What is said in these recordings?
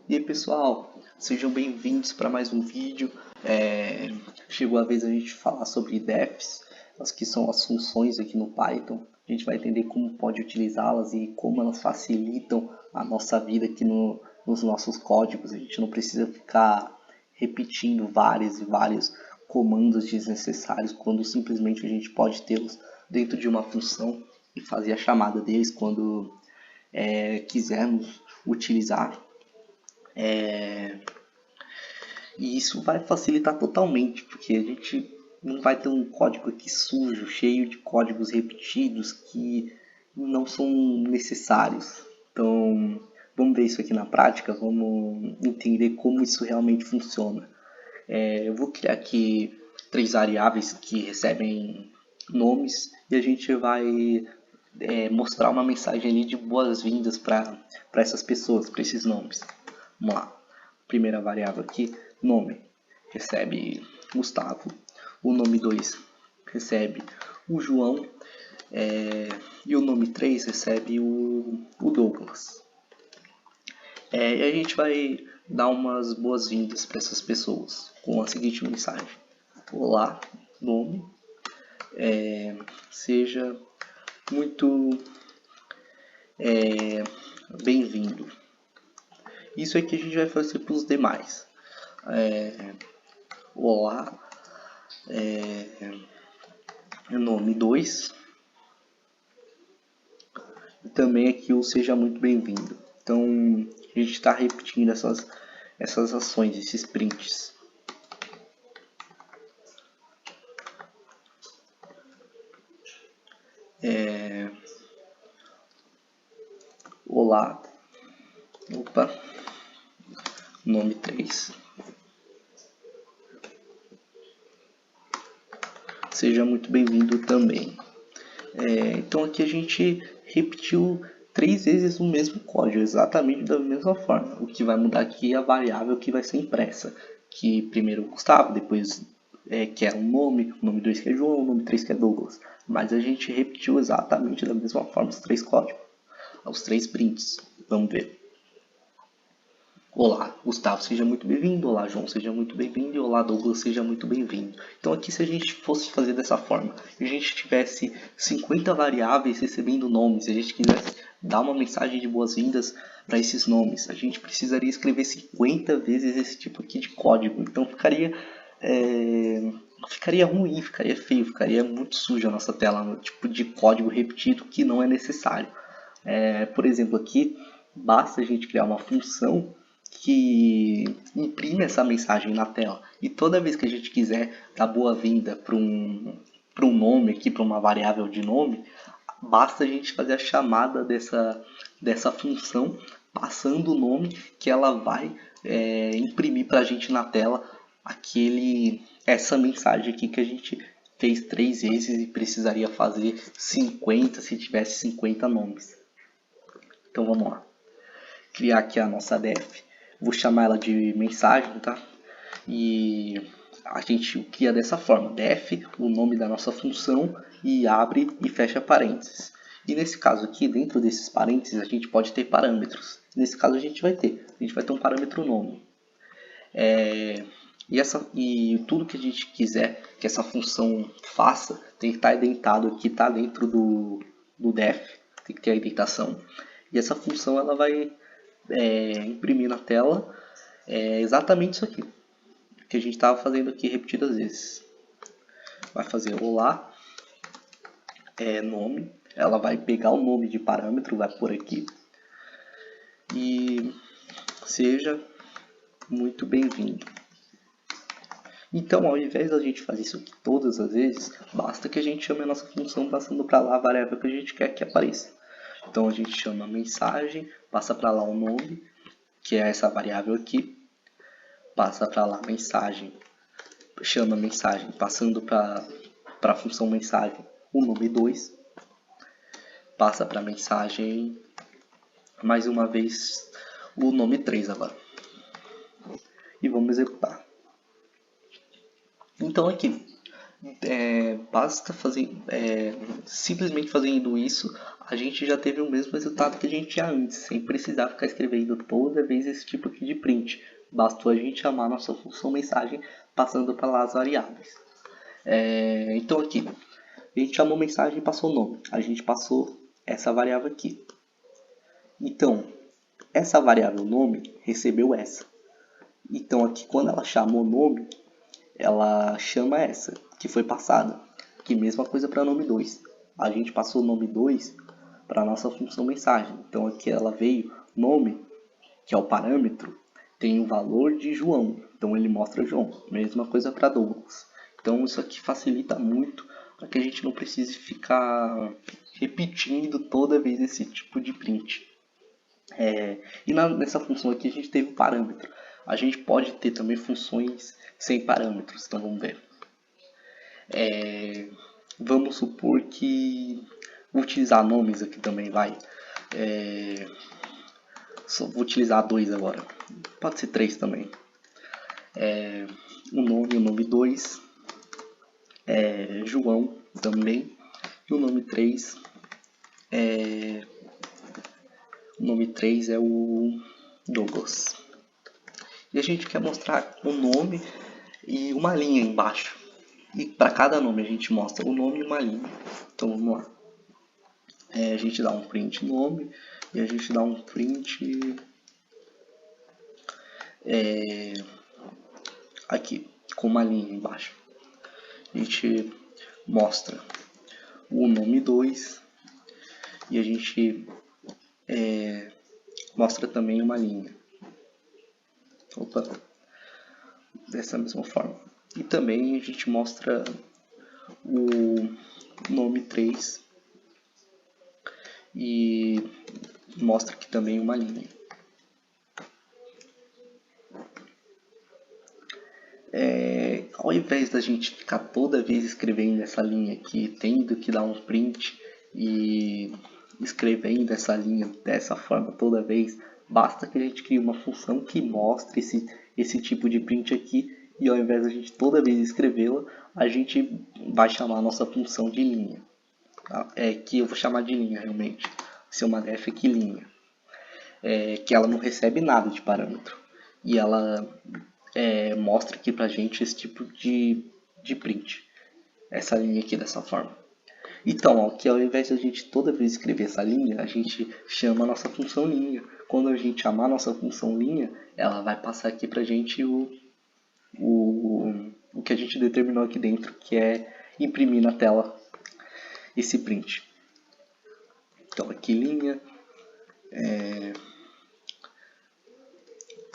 E aí pessoal, sejam bem-vindos para mais um vídeo. Chegou a vez a gente falar sobre defs, as que são as funções aqui no Python. A gente vai entender como pode utilizá-las e como elas facilitam a nossa vida aqui nos nossos códigos. A gente não precisa ficar repetindo vários e vários comandos desnecessários quando simplesmente a gente pode tê-los dentro de uma função e fazer a chamada deles quando quisermos utilizar. E isso vai facilitar totalmente, porque a gente não vai ter um código aqui sujo, cheio de códigos repetidos que não são necessários. Então, vamos ver isso aqui na prática, vamos entender como isso realmente funciona. Eu vou criar aqui 3 variáveis que recebem nomes e a gente vai mostrar uma mensagem ali de boas-vindas para essas pessoas, para esses nomes. Vamos lá. Primeira variável aqui, nome, recebe Gustavo. O nome 2 recebe o João. E o nome 3 recebe o Douglas. E a gente vai dar umas boas-vindas para essas pessoas com a seguinte mensagem: olá, nome, seja muito bem-vindo. Isso aqui a gente vai fazer para os demais. Olá, nome 2. E também aqui o seja muito bem-vindo. Então a gente está repetindo essas ações, esses prints. Olá, nome 3. Seja muito bem-vindo também. Então aqui a gente repetiu 3 vezes o mesmo código, exatamente da mesma forma. O que vai mudar aqui é a variável que vai ser impressa, que primeiro Gustavo, depois que é o nome 2 que é João, o nome 3 que é Douglas. Mas a gente repetiu exatamente da mesma forma os 3 códigos, os 3 prints. Vamos ver. Olá, Gustavo, seja muito bem-vindo. Olá, João, seja muito bem-vindo. E olá, Douglas, seja muito bem-vindo. Então aqui, se a gente fosse fazer dessa forma, e a gente tivesse 50 variáveis recebendo nomes, e a gente quisesse dar uma mensagem de boas-vindas para esses nomes, a gente precisaria escrever 50 vezes esse tipo aqui de código. Então ficaria ruim, ficaria feio, ficaria muito suja a nossa tela, um tipo de código repetido que não é necessário. Por exemplo, aqui basta a gente criar uma função que imprime essa mensagem na tela. E toda vez que a gente quiser dar boa-vinda para um nome aqui, para uma variável de nome, basta a gente fazer a chamada dessa função, passando o nome que ela vai imprimir para a gente na tela essa mensagem aqui que a gente fez 3 vezes e precisaria fazer 50 se tivesse 50 nomes. Então vamos lá. Criar aqui a nossa def. Vou chamar ela de mensagem, tá? E a gente cria dessa forma: def, o nome da nossa função, e abre e fecha parênteses. E nesse caso aqui, dentro desses parênteses, a gente pode ter parâmetros. Nesse caso a gente vai ter um parâmetro nome. E tudo que a gente quiser que essa função faça tem que estar indentado aqui, tá dentro do def, tem que ter a indentação. E essa função ela vai imprimir na tela exatamente isso aqui que a gente estava fazendo aqui repetidas vezes. Vai fazer olá, nome, ela vai pegar o nome de parâmetro, vai por aqui, e seja muito bem-vindo. Então, ao invés da gente fazer isso aqui todas as vezes, basta que a gente chame a nossa função passando para lá a variável que a gente quer que apareça. Então a gente chama a mensagem, passa para lá o nome, que é essa variável aqui, passa para lá a mensagem, chama a mensagem, passando para a função mensagem o nome 2, passa para a mensagem mais uma vez o nome 3 agora. E vamos executar. Então aqui, basta fazer, simplesmente fazendo isso, a gente já teve o mesmo resultado que a gente tinha antes, sem precisar ficar escrevendo toda vez esse tipo aqui de print. Bastou a gente chamar nossa função mensagem passando para lá as variáveis. Então aqui, a gente chamou mensagem e passou o nome. A gente passou essa variável aqui. Então, essa variável nome recebeu essa. Então aqui, quando ela chamou o nome, ela chama essa, que foi passada. Que mesma coisa para nome 2. A gente passou o nome 2 para a nossa função mensagem. Então aqui ela veio nome, que é o parâmetro, tem o valor de João. Então ele mostra João. Mesma coisa para Douglas. Então isso aqui facilita muito para que a gente não precise ficar repetindo toda vez esse tipo de print. Nessa função aqui a gente teve o parâmetro. A gente pode ter também funções sem parâmetros. Então vamos ver. Vamos supor que vou utilizar nomes aqui também, vai. Só vou utilizar 2 agora. Pode ser 3 também. O nome 2 é João também. E o nome 3 é o Douglas. E a gente quer mostrar um nome e uma linha embaixo. E para cada nome a gente mostra o nome e uma linha. Então vamos lá. A gente dá um print nome e a gente dá um print aqui com uma linha embaixo. A gente mostra o nome 2 e a gente mostra também uma linha. Dessa mesma forma. E também a gente mostra o nome 3 e mostra aqui também uma linha. Ao invés da gente ficar toda vez escrevendo essa linha aqui, tendo que dar um print e escrevendo essa linha dessa forma toda vez, basta que a gente crie uma função que mostre esse tipo de print aqui, e ao invés da gente toda vez escrevê-la, a gente vai chamar a nossa função de linha. Que eu vou chamar de linha realmente. Ser uma def aqui linha. Que ela não recebe nada de parâmetro. E ela mostra aqui pra gente esse tipo de print. Essa linha aqui dessa forma. Então, que ao invés de a gente toda vez escrever essa linha, a gente chama a nossa função linha. Quando a gente chamar a nossa função linha, ela vai passar aqui pra gente o que a gente determinou aqui dentro, que é imprimir na tela esse print. Então aqui linha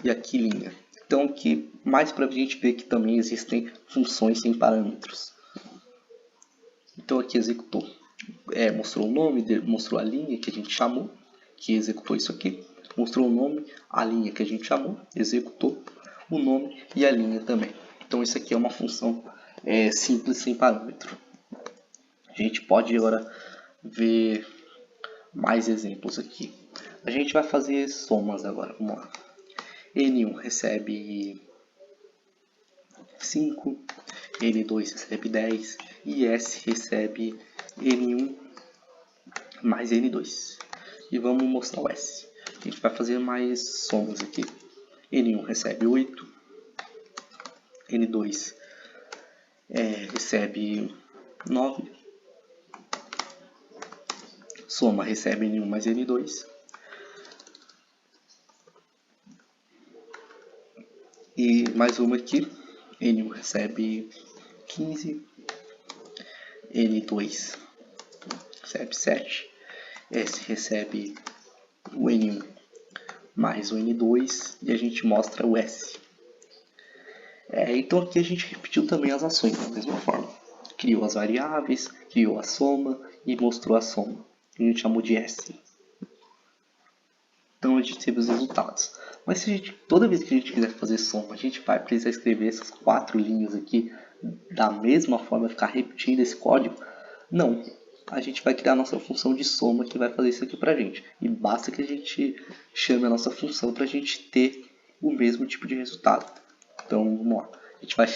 e aqui linha. Então aqui mais para a gente ver que também existem funções sem parâmetros. Então aqui executou, mostrou o nome, mostrou a linha que a gente chamou, que executou isso aqui, mostrou o nome, a linha que a gente chamou, executou o nome e a linha também. Então isso aqui é uma função simples sem parâmetro. A gente pode agora ver mais exemplos aqui. A gente vai fazer somas agora, vamos lá. N1 recebe 5, N2 recebe 10 e S recebe N1 mais N2. E vamos mostrar o S. A gente vai fazer mais somas aqui. N1 recebe 8, N2 recebe 9, soma recebe N1 mais N2. E mais uma aqui, N1 recebe 15, N2 recebe 7, S recebe o N1 mais o N2 e a gente mostra o S. Então aqui a gente repetiu também as ações da mesma forma. Criou as variáveis, criou a soma e mostrou a soma. A gente chamou de S. Então a gente teve os resultados. Mas se toda vez que a gente quiser fazer soma, a gente vai precisar escrever essas 4 linhas aqui da mesma forma, ficar repetindo esse código? Não. A gente vai criar a nossa função de soma que vai fazer isso aqui pra gente. E basta que a gente chame a nossa função para a gente ter o mesmo tipo de resultado. Então vamos lá. A gente vai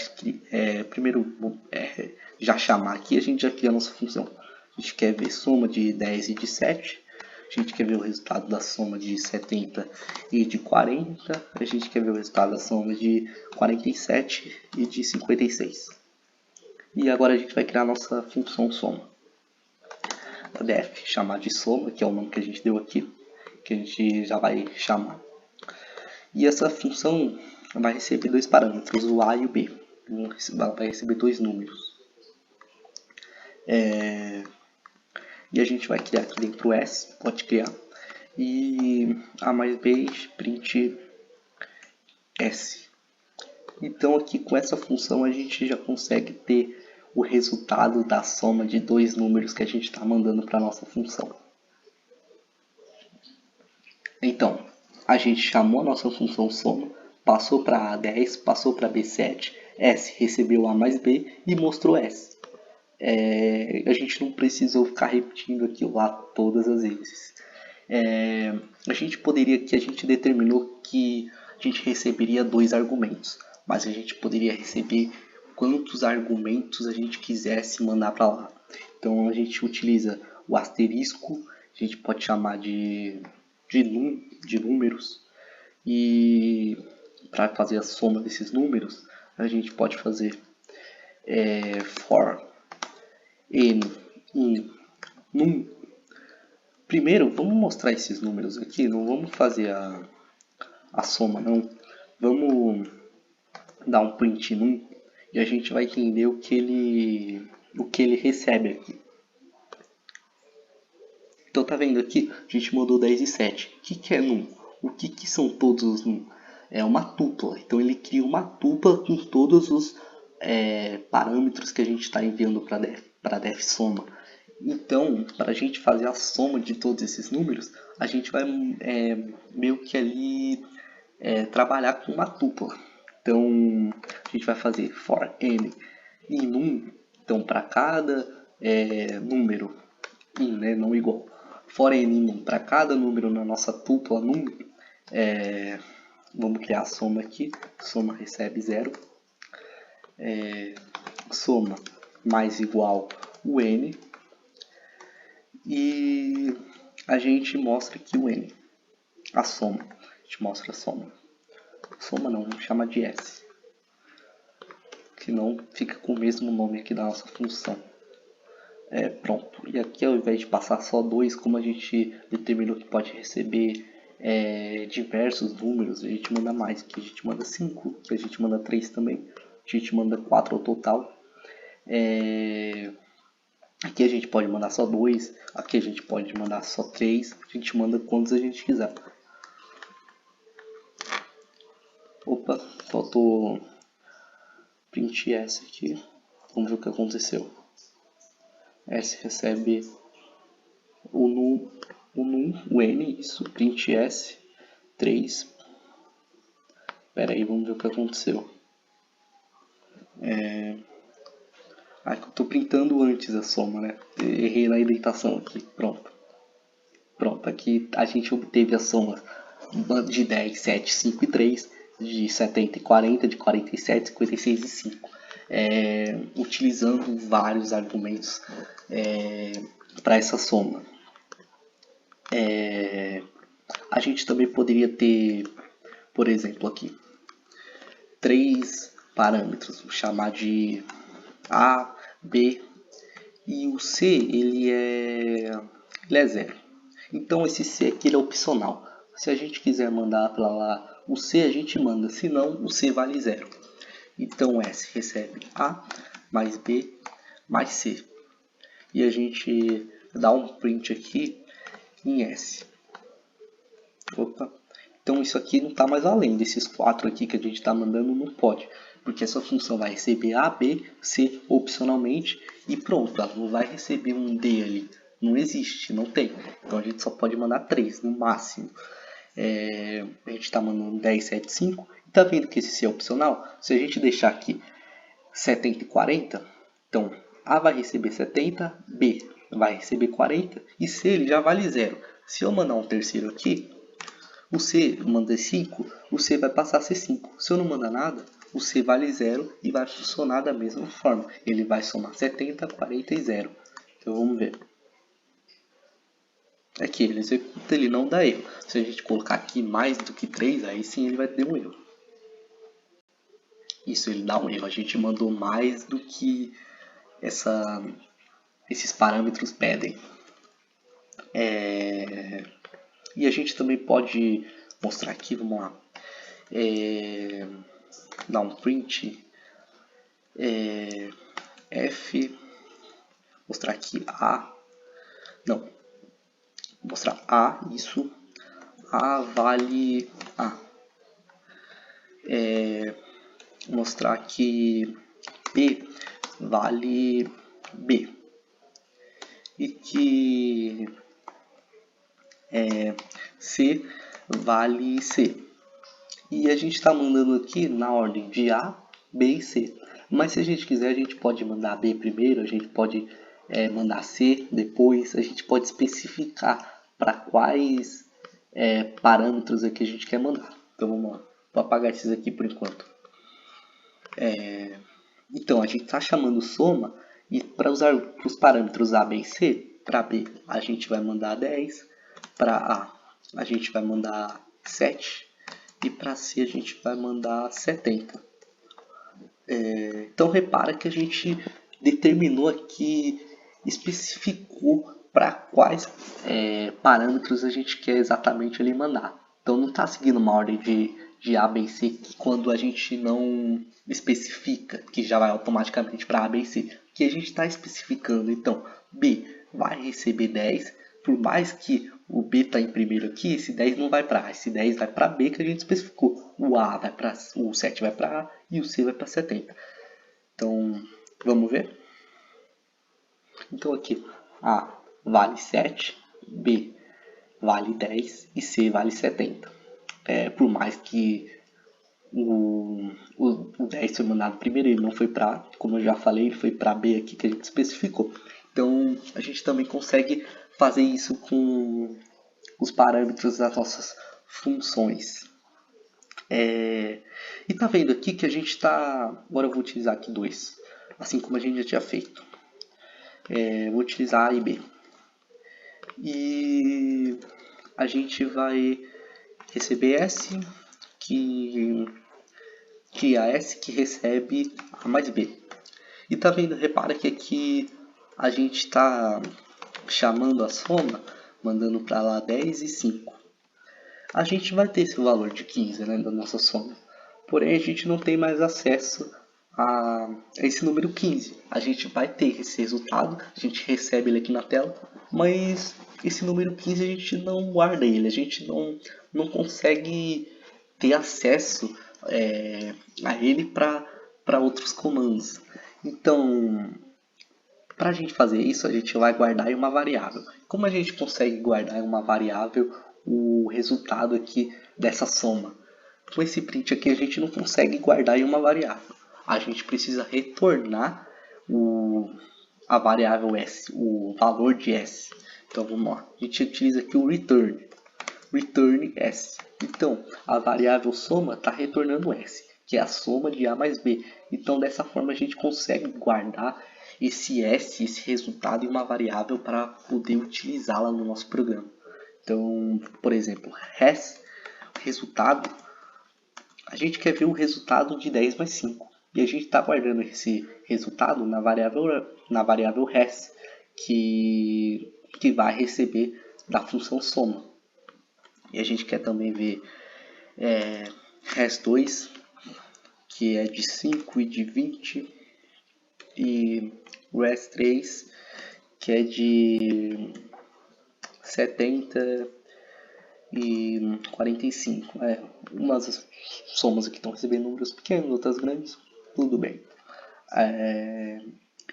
primeiro já chamar aqui, a gente já cria a nossa função. A gente quer ver soma de 10 e de 7. A gente quer ver o resultado da soma de 70 e de 40. A gente quer ver o resultado da soma de 47 e de 56. E agora a gente vai criar a nossa função soma. A def chamar de soma, que é o nome que a gente deu aqui, que a gente já vai chamar. E essa função vai receber dois parâmetros, o A e o B. Ela vai receber dois números. E a gente vai criar aqui dentro o S, pode criar. E A mais B print S. Então aqui com essa função a gente já consegue ter o resultado da soma de dois números que a gente está mandando para a nossa função. Então, a gente chamou a nossa função soma, passou para A10, passou para B7, S recebeu A mais B e mostrou S. A gente não precisou ficar repetindo aquilo lá todas as vezes. A gente determinou que a gente receberia dois argumentos, mas a gente poderia receber quantos argumentos a gente quisesse mandar para lá. Então a gente utiliza o asterisco, a gente pode chamar de números, e para fazer a soma desses números a gente pode fazer for n in num. Primeiro vamos mostrar esses números aqui, não vamos fazer a soma não, vamos dar um print num e a gente vai entender o que ele recebe aqui. Então tá vendo aqui, a gente mandou 10 e 7. O que é num? O que são todos os num? É uma tupla. Então ele cria uma tupla com todos os parâmetros que a gente está enviando para a def soma. Então, para a gente fazer a soma de todos esses números, a gente vai meio que ali trabalhar com uma tupla. Então, a gente vai fazer for n em num. Então, para cada número in, né, não igual, for n em num, para cada número na nossa tupla num, vamos criar a soma aqui. Soma recebe 0. Soma mais igual o n. E a gente mostra aqui o n. A soma. A gente mostra a soma. Soma não, vamos chamar de S. Senão fica com o mesmo nome aqui da nossa função. Pronto. E aqui ao invés de passar só 2, como a gente determinou que pode receber diversos números, a gente manda mais. Aqui a gente manda 5, aqui a gente manda 3 também. A gente manda 4 ao total. Aqui a gente pode mandar só 2, aqui a gente pode mandar só 3, a gente manda quantos a gente quiser. Opa, faltou print S aqui, vamos ver o que aconteceu. S recebe o N, isso, print S, 3. Espera aí, vamos ver o que aconteceu. Aqui eu estou printando antes a soma, né? Errei na indentação aqui. Pronto. Pronto, aqui a gente obteve a soma de 10, 7, 5 e 3, de 70 e 40, de 47, 56 e 5. Utilizando vários argumentos para essa soma. A gente também poderia ter, por exemplo, aqui, 3 parâmetros. Vou chamar de A, B, e o C ele é 0. Então esse C aqui ele é opcional. Se a gente quiser mandar para lá o C, a gente manda, senão o C vale 0. Então S recebe A mais B mais C. E a gente dá um print aqui em S. Opa. Então isso aqui não está mais além desses 4 aqui que a gente está mandando, não pode. Porque essa função vai receber A, B, C opcionalmente e pronto, ela não vai receber um D ali. Não existe, não tem. Então a gente só pode mandar 3 no máximo. A gente está mandando 10, 7, 5. E tá vendo que esse C é opcional? Se a gente deixar aqui 70 e 40, então A vai receber 70, B vai receber 40 e C ele já vale 0. Se eu mandar um terceiro aqui, o C manda 5, o C vai passar a ser 5. Se eu não mandar nada, o C vale 0 e vai funcionar da mesma forma. Ele vai somar 70, 40 e 0. Então vamos ver. Aqui ele executa, ele não dá erro. Se a gente colocar aqui mais do que 3, aí sim ele vai ter um erro. Isso, ele dá um erro. A gente mandou mais do que esses parâmetros pedem. E a gente também pode mostrar aqui, vamos lá. Dar um print. F. Mostrar aqui A. Não. Mostrar A, isso. A vale A. Mostrar que B vale B. E que C vale C. E a gente está mandando aqui na ordem de A, B e C. Mas se a gente quiser, a gente pode mandar B primeiro, a gente pode mandar C depois, a gente pode especificar para quais parâmetros aqui a gente quer mandar. Então vamos lá, vou apagar esses aqui por enquanto. Então a gente está chamando soma e para usar os parâmetros A, B e C, para B a gente vai mandar 10, para a gente vai mandar 7 e para C a gente vai mandar 70. Então repara que a gente determinou aqui, especificou para quais parâmetros a gente quer exatamente ali mandar. Então não está seguindo uma ordem de A, B e C que quando a gente não especifica, que já vai automaticamente para A, B e C. Que a gente está especificando, então B vai receber 10, por mais que o B está em primeiro aqui, esse 10 não vai para A, esse 10 vai para B que a gente especificou. O A vai para o 7 vai para A e o C vai para 70. Então, vamos ver? Então aqui, A vale 7, B vale 10 e C vale 70. Por mais que o 10 foi mandado primeiro, ele não foi para A, como eu já falei, ele foi para B aqui que a gente especificou. Então, a gente também consegue fazer isso com os parâmetros das nossas funções. E tá vendo aqui que a gente está... Agora eu vou utilizar aqui 2, assim como a gente já tinha feito. Vou utilizar A e B. E a gente vai receber S, que é a S que recebe A mais B. E tá vendo, repara que aqui a gente está chamando a soma, mandando para lá 10 e 5. A gente vai ter esse valor de 15, né, da nossa soma. Porém, a gente não tem mais acesso a esse número 15. A gente vai ter esse resultado, a gente recebe ele aqui na tela, mas esse número 15 a gente não guarda ele, a gente não consegue ter acesso a ele para outros comandos. Então, para a gente fazer isso, a gente vai guardar em uma variável. Como a gente consegue guardar em uma variável o resultado aqui dessa soma? Com esse print aqui a gente não consegue guardar em uma variável. A gente precisa retornar a variável S, o valor de S. Então vamos lá, a gente utiliza aqui o return S. Então a variável soma está retornando S, que é a soma de A mais B. Então dessa forma a gente consegue guardar esse S, esse resultado em uma variável para poder utilizá-la no nosso programa. Então, por exemplo, resultado, a gente quer ver o resultado de 10 mais 5. E a gente está guardando esse resultado na variável res, que vai receber da função soma. E a gente quer também ver res2, que é de 5 e de 20, e res3, que é de 70 e 45. Umas somas aqui estão recebendo números pequenos, outras grandes, tudo bem.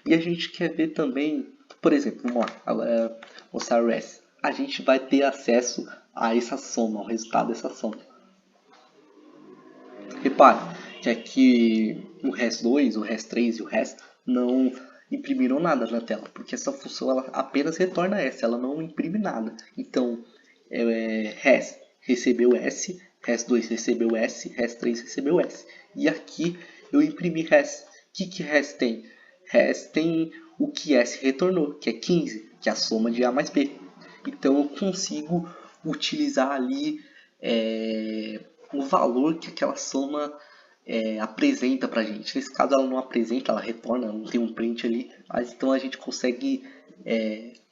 E a gente quer ver também, por exemplo, vamos lá, mostrar o res. A gente vai ter acesso a essa soma, ao resultado dessa soma. Repare que aqui o res2, o res3 e o res não imprimiram nada na tela, porque essa função ela apenas retorna S, ela não imprime nada. Então, res recebeu S res2 recebeu S, res3 recebeu S. E aqui eu imprimi res. O que res tem? Res tem o que S retornou, que é 15, que é a soma de A mais B. Então eu consigo utilizar ali o valor que aquela soma apresenta para a gente. Nesse caso ela não apresenta, ela retorna, não tem um print ali, mas então a gente consegue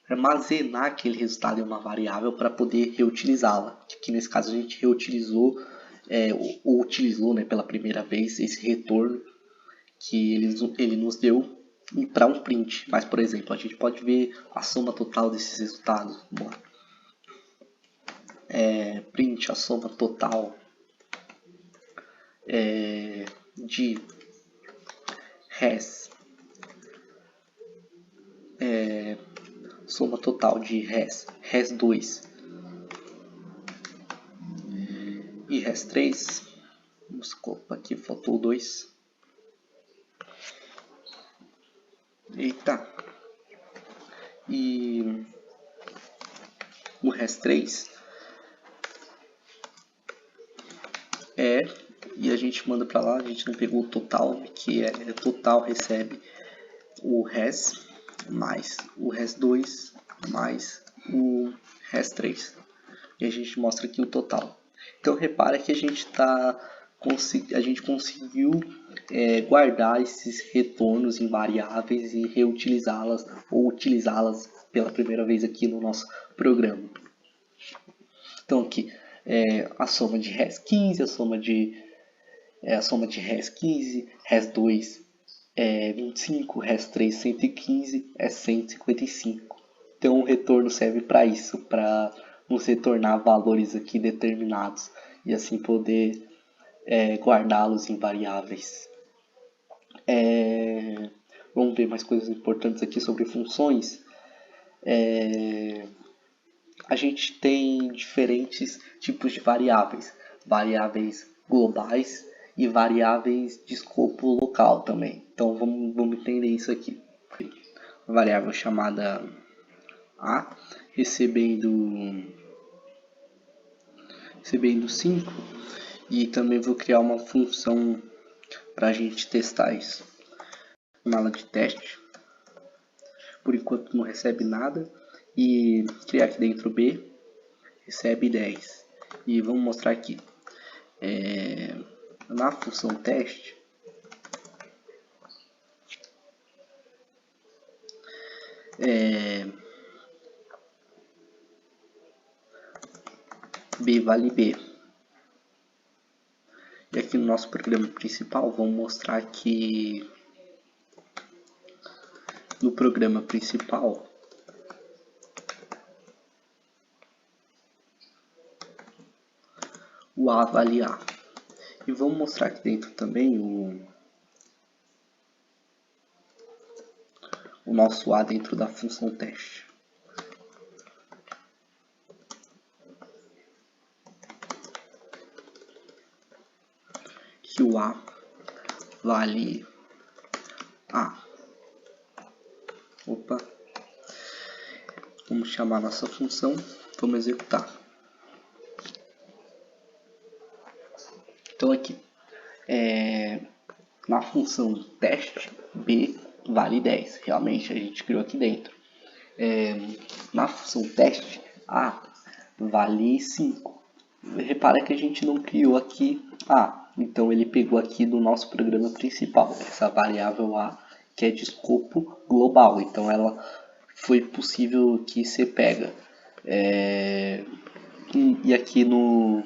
armazenar aquele resultado em uma variável para poder reutilizá-la. Aqui nesse caso a gente reutilizou ou utilizou, né, pela primeira vez esse retorno que ele nos deu para um print. Mas, por exemplo, a gente pode ver a soma total desses resultados. Vamos lá. Print a soma total de res, soma total de res2 e res3. Vamos colocar aqui, faltou 2. Eita. E o res3 e a gente manda para lá, a gente não pegou o total, que total recebe o res mais o res2 mais o res3. E a gente mostra aqui o total. Então repara que a gente conseguiu guardar esses retornos em variáveis e reutilizá-las ou utilizá-las pela primeira vez aqui no nosso programa. Então aqui a soma de res15, a soma de res15, res2 25, res3 115, é 155. Então o retorno serve para isso, para nos retornar valores aqui determinados e assim poder guardá-los em variáveis. Vamos ver mais coisas importantes aqui sobre funções. A gente tem diferentes tipos de variáveis. Variáveis globais e variáveis de escopo local também. Então vamos entender isso aqui. Variável chamada A, recebendo 5, e também vou criar uma função para a gente testar isso. Chamada de teste. Por enquanto não recebe nada. E criar aqui dentro B, recebe 10. E vamos mostrar aqui. Na função teste, B vale B. E aqui no nosso programa principal, vamos mostrar que no programa principal o A vale A. E vamos mostrar aqui dentro também o nosso A dentro da função teste. Que o A vale A. Opa. Vamos chamar nossa função, vamos executar. Então aqui, na função teste, B vale 10. Realmente a gente criou aqui dentro. Na função teste, A vale 5. Repara que a gente não criou aqui A. Então ele pegou aqui do nosso programa principal, essa variável A, que é de escopo global. Então ela foi possível que você pega. E aqui no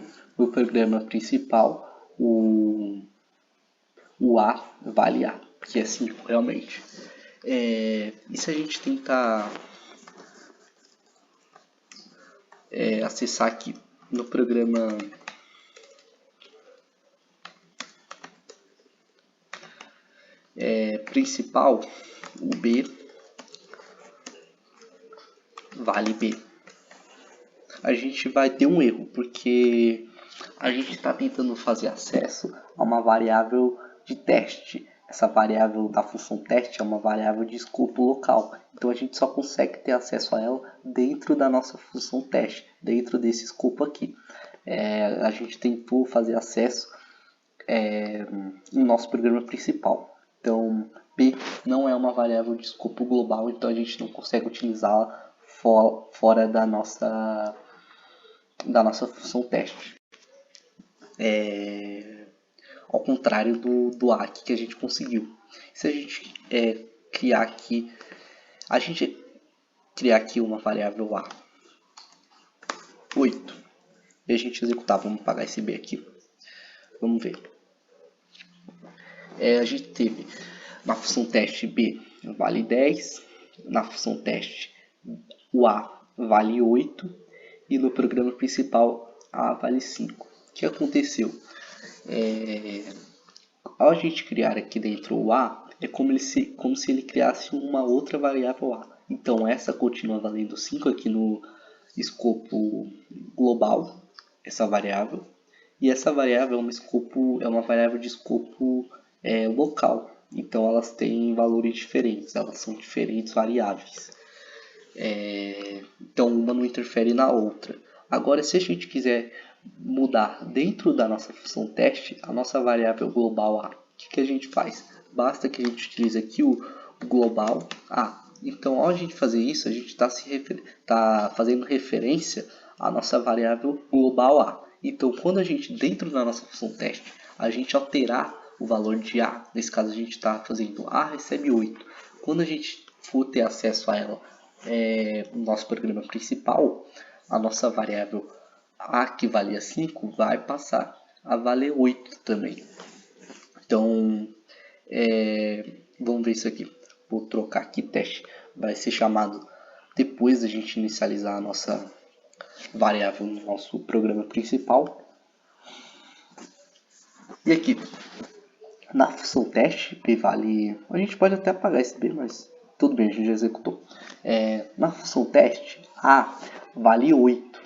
programa principal, o A vale A, que é 5 realmente. E se a gente tentar acessar aqui no programa principal, o B vale B, a gente vai ter um erro, porque a gente está tentando fazer acesso a uma variável de teste. Essa variável da função teste é uma variável de escopo local, então a gente só consegue ter acesso a ela dentro da nossa função teste, dentro desse escopo aqui. a gente tentou fazer acesso no nosso programa principal. Então, P não é uma variável de escopo global, então a gente não consegue utilizá-la fora da nossa função teste. Ao contrário do A que a gente conseguiu. Se a gente criar aqui uma variável A 8 e a gente executar, vamos apagar esse B aqui, vamos ver. A gente teve na função teste B vale 10, na função teste o A vale 8 e no programa principal A vale 5. O que aconteceu? Ao a gente criar aqui dentro o A, é como se ele criasse uma outra variável A. Então essa continua valendo 5 aqui no escopo global, essa variável. E essa variável é uma variável de escopo local. Então elas têm valores diferentes, elas são diferentes variáveis. Então uma não interfere na outra. Agora, se a gente quiser mudar dentro da nossa função teste a nossa variável global A, o que a gente faz? Basta que a gente utilize aqui o global A. Então, ao a gente fazer isso, a gente está fazendo referência à nossa variável global A. Então, quando a gente, dentro da nossa função teste, a gente alterar o valor de A, nesse caso a gente está fazendo A recebe 8. Quando a gente for ter acesso a ela no nosso programa principal, a nossa variável A, que valia 5, vai passar a valer 8 também. Então, vamos ver isso aqui. Vou trocar aqui teste. Vai ser chamado depois da gente inicializar a nossa variável no nosso programa principal. E aqui, na função teste, P vale... A gente pode até apagar esse B, mas tudo bem, a gente já executou. Na função teste, A vale 8.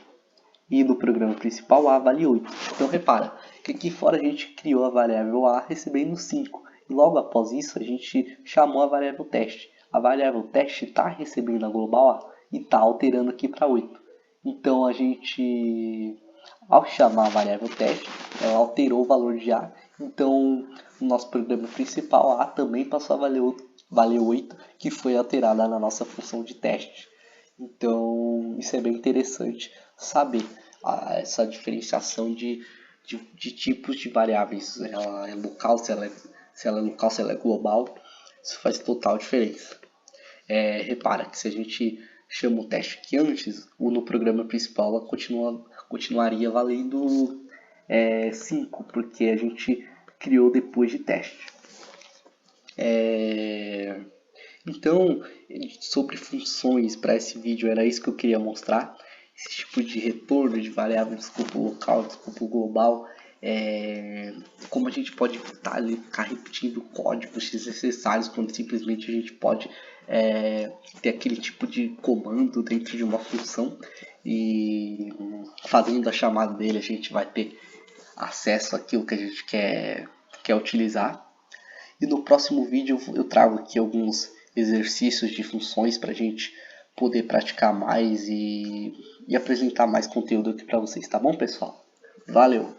E no programa principal, A vale 8. Então, repara que aqui fora a gente criou a variável A recebendo 5. E logo após isso, a gente chamou a variável teste. A variável teste está recebendo a global A e está alterando aqui para 8. Então, a gente, ao chamar a variável teste, ela alterou o valor de A. Então, no nosso programa principal, A também passou a valer 8, que foi alterada na nossa função de teste. Então, isso é bem interessante saber essa diferenciação de tipos de variáveis. Se ela é local, se ela é local, se ela é global. Isso faz total diferença. Repara que se a gente chama o teste aqui antes, no programa principal ela continuaria valendo 5, porque a gente criou depois de teste. Então, sobre funções para esse vídeo, era isso que eu queria mostrar. Esse tipo de retorno de variável de escopo local, de escopo global. Como a gente pode evitar ficar repetindo códigos desnecessários quando simplesmente a gente pode ter aquele tipo de comando dentro de uma função e fazendo a chamada dele a gente vai ter acesso àquilo que a gente quer utilizar. E no próximo vídeo eu trago aqui alguns exercícios de funções para a gente poder praticar mais e apresentar mais conteúdo aqui para vocês, tá bom, pessoal? Valeu!